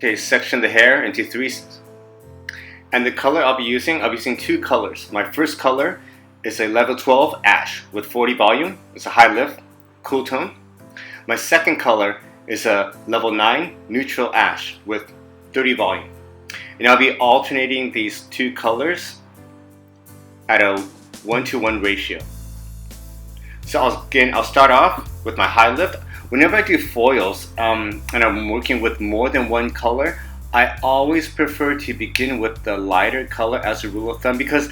Okay, section the hair into three. And the color I'll be using two colors. My first color is a level 12 ash with 40 volume. It's a high lift, cool tone. My second color is a level 9 neutral ash with 30 volume. And I'll be alternating these two colors at a 1-to-1 ratio. So I'll start off with my high lift. Whenever I do foils and I'm working with more than one color, I always prefer to begin with the lighter color as a rule of thumb because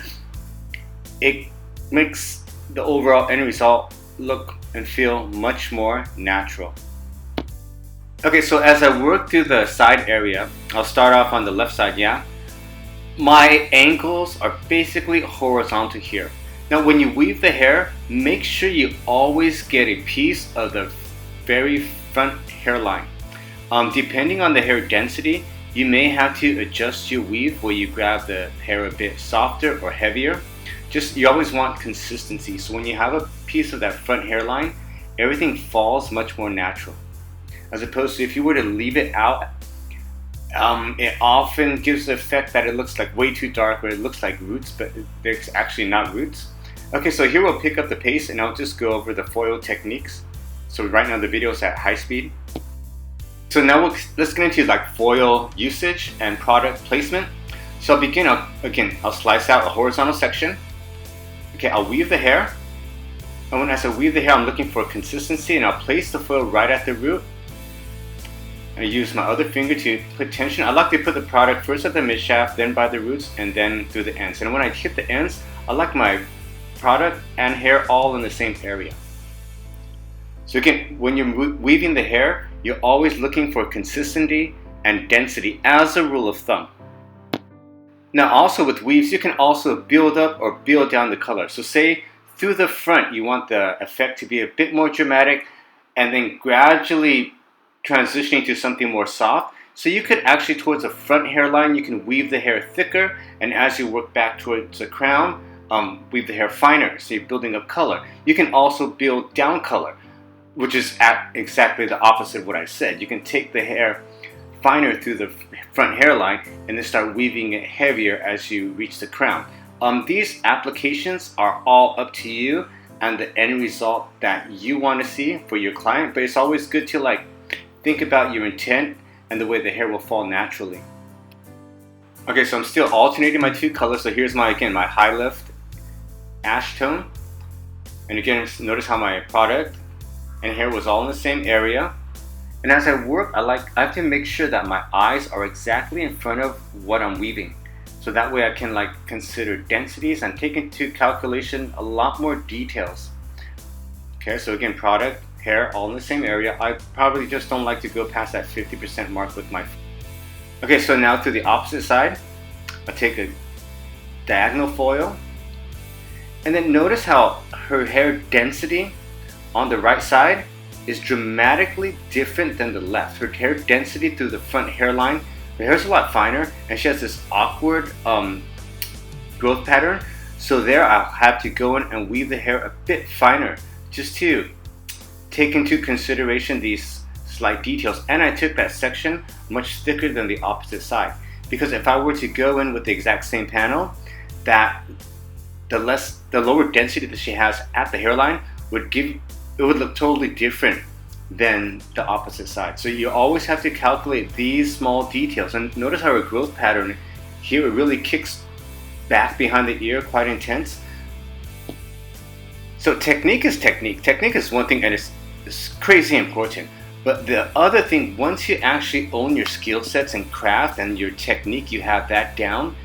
it makes the overall end result look and feel much more natural. Okay, so as I work through the side area, I'll start off on the left side, yeah? My angles are basically horizontal here. Now when you weave the hair, make sure you always get a piece of the very front hairline. Depending on the hair density, you may have to adjust your weave where you grab the hair a bit softer or heavier. You always want consistency, so when you have a piece of that front hairline, everything falls much more natural. As opposed to if you were to leave it out, it often gives the effect that it looks like way too dark or it looks like roots, but it's actually not roots. Okay, so here we'll pick up the pace and I'll just go over the foil techniques. So right now the video is at high speed. So now let's get into like foil usage and product placement. So I'll begin, I'll slice out a horizontal section. Okay, I'll weave the hair. And as I weave the hair, I'm looking for consistency and I'll place the foil right at the root. I use my other finger to put tension. I like to put the product first at the mid shaft, then by the roots, and then through the ends. And when I hit the ends, I like my product and hair all in the same area. So again, when you're weaving the hair, you're always looking for consistency and density as a rule of thumb. Now also with weaves, you can also build up or build down the color. So say through the front, you want the effect to be a bit more dramatic and then gradually transitioning to something more soft. So you could actually, towards the front hairline, you can weave the hair thicker, and as you work back towards the crown, weave the hair finer, so you're building up color. You can also build down color, which is exactly the opposite of what I said. You can take the hair finer through the front hairline and then start weaving it heavier as you reach the crown. These applications are all up to you and the end result that you want to see for your client, but it's always good to think about your intent and the way the hair will fall naturally. Okay, so I'm still alternating my two colors. So here's my high lift ash tone. And again, notice how my product and hair was all in the same area. And as I work, I have to make sure that my eyes are exactly in front of what I'm weaving. So that way I can consider densities and take into calculation a lot more details. Okay, so again, product, hair, all in the same area. I probably just don't like to go past that 50% mark with my. Okay, so now to the opposite side, I'll take a diagonal foil. And then notice how her hair density on the right side is dramatically different than the left. Her hair density through the front hairline, her hair's a lot finer, and she has this awkward growth pattern. So there I'll have to go in and weave the hair a bit finer just to take into consideration these slight details. And I took that section much thicker than the opposite side, because if I were to go in with the exact same panel, the lower density that she has at the hairline would look totally different than the opposite side. So you always have to calculate these small details. And notice how her growth pattern here, it really kicks back behind the ear quite intense. So technique is technique. Technique is one thing, and it's crazy important. But the other thing, once you actually own your skill sets and craft and your technique, you have that down,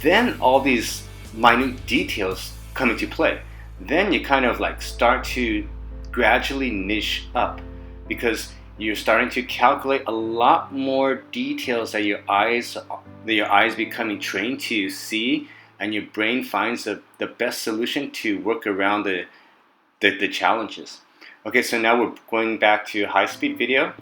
then all these minute details come into play. Then you kind of start to gradually niche up, because you're starting to calculate a lot more details that your eyes becoming trained to see, and your brain finds the best solution to work around the challenges. Okay, so now we're going back to high-speed video.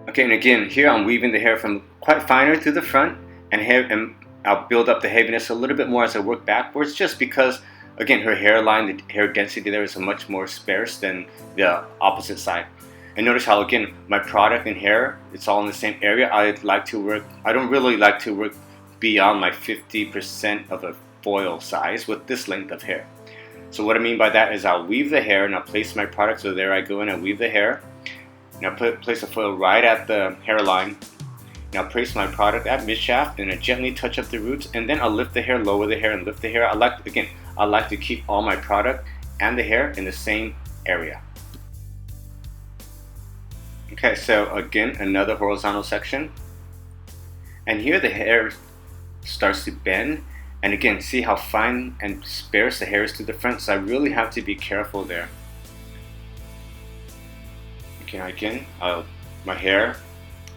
Okay, and again, here I'm weaving the hair from quite finer to the front, and I'll build up the heaviness a little bit more as I work backwards, just because, again, her hairline, the hair density there is much more sparse than the opposite side. And notice how, again, my product and hair, it's all in the same area. I don't really like to work beyond my 50% of a foil size with this length of hair. So what I mean by that is I'll weave the hair and I'll place my product. So there I go in and weave the hair. And I'll place the foil right at the hairline. And I'll place my product at mid-shaft and I gently touch up the roots. And then I'll lift the hair, lower the hair, and lift the hair. I like to keep all my product and the hair in the same area. Okay, so again, another horizontal section. And here the hair starts to bend. And again, see how fine and sparse the hair is to the front. So I really have to be careful there. Okay, again, my hair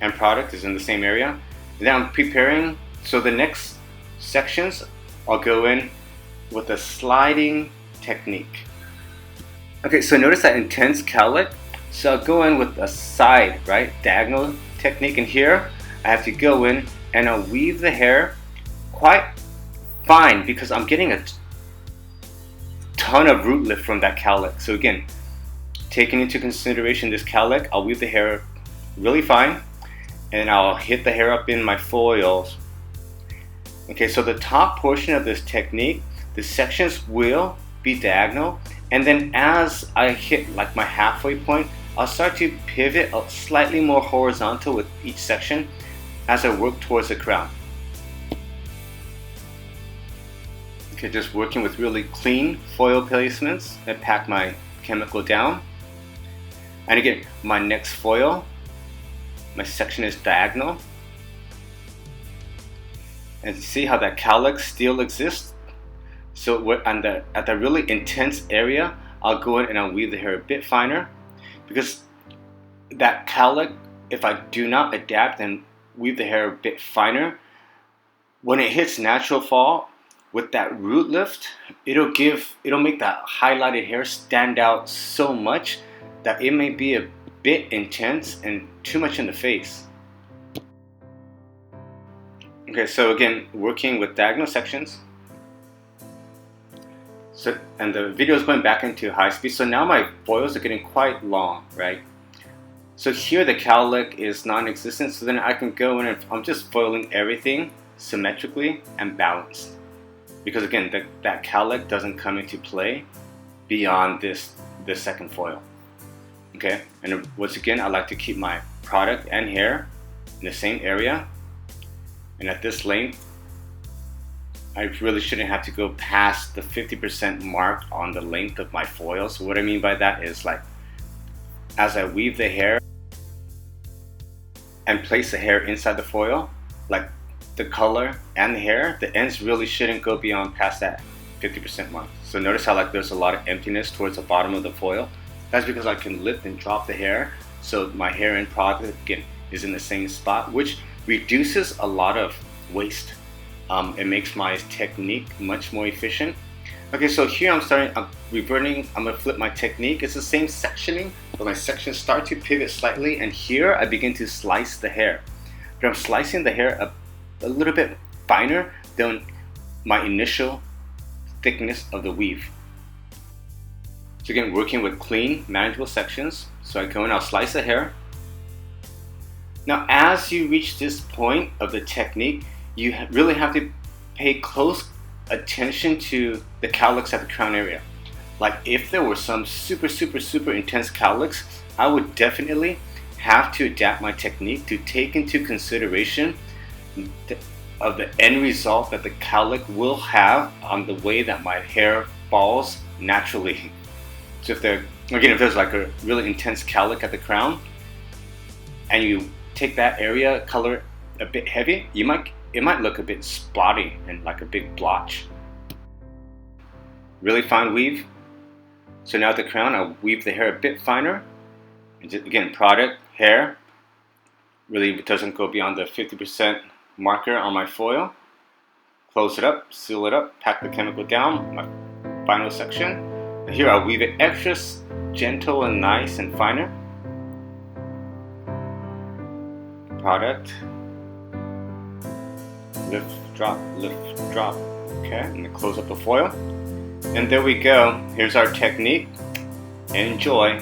and product is in the same area. And then I'm preparing, so the next sections I'll go in with a sliding technique. Okay, so notice that intense cowlick. So I'll go in with a side, right, diagonal technique. And here I have to go in and I'll weave the hair quite fine because I'm getting a ton of root lift from that cowlick. So again, taking into consideration this cowlick, I'll weave the hair really fine and I'll hit the hair up in my foils. Okay, so the top portion of this technique, the sections will be diagonal, and then as I hit like my halfway point, I'll start to pivot slightly more horizontal with each section as I work towards the crown. Okay, just working with really clean foil placements and pack my chemical down. And again, my next foil, my section is diagonal. And see how that cowlick still exists? So at the really intense area, I'll go in and I'll weave the hair a bit finer, because that cowlick, if I do not adapt and weave the hair a bit finer, when it hits natural fall with that root lift, it'll make that highlighted hair stand out so much that it may be a bit intense and too much in the face. Okay, so again, working with diagonal sections. So, and the video is going back into high speed. So now my foils are getting quite long, right? So here the cowlick is non-existent. So then I can go in and I'm just foiling everything symmetrically and balanced. Because again, that cowlick doesn't come into play beyond this second foil. Okay, and once again, I like to keep my product and hair in the same area. And at this length, I really shouldn't have to go past the 50% mark on the length of my foil. So what I mean by that is, like, as I weave the hair and place the hair inside the foil, like the color and the hair, the ends really shouldn't go beyond past that 50% mark. So notice how like there's a lot of emptiness towards the bottom of the foil. That's because I can lift and drop the hair, so my hair and product again is in the same spot, which reduces a lot of waste. It makes my technique much more efficient. Okay, so here I'm reverting, I'm gonna flip my technique. It's the same sectioning, but my sections start to pivot slightly, and here I begin to slice the hair. But I'm slicing the hair a little bit finer than my initial thickness of the weave. So again, working with clean, manageable sections. So I go and I'll slice the hair. Now, as you reach this point of the technique, you really have to pay close attention to the cowlicks at the crown area. Like if there were some super intense cowlicks, I would definitely have to adapt my technique to take into consideration of the end result that the cowlick will have on the way that my hair falls naturally. So if there's like a really intense cowlick at the crown, and you take that area color a bit heavy, it might look a bit spotty and like a big blotch. Really fine weave. So now at the crown, I'll weave the hair a bit finer. And just, again, product, hair, really doesn't go beyond the 50% marker on my foil. Close it up, seal it up, pack the chemical down, my final section. And here I'll weave it extra gentle and nice and finer. Product, lift, drop, okay, and then close up the foil. And there we go, here's our technique. Enjoy.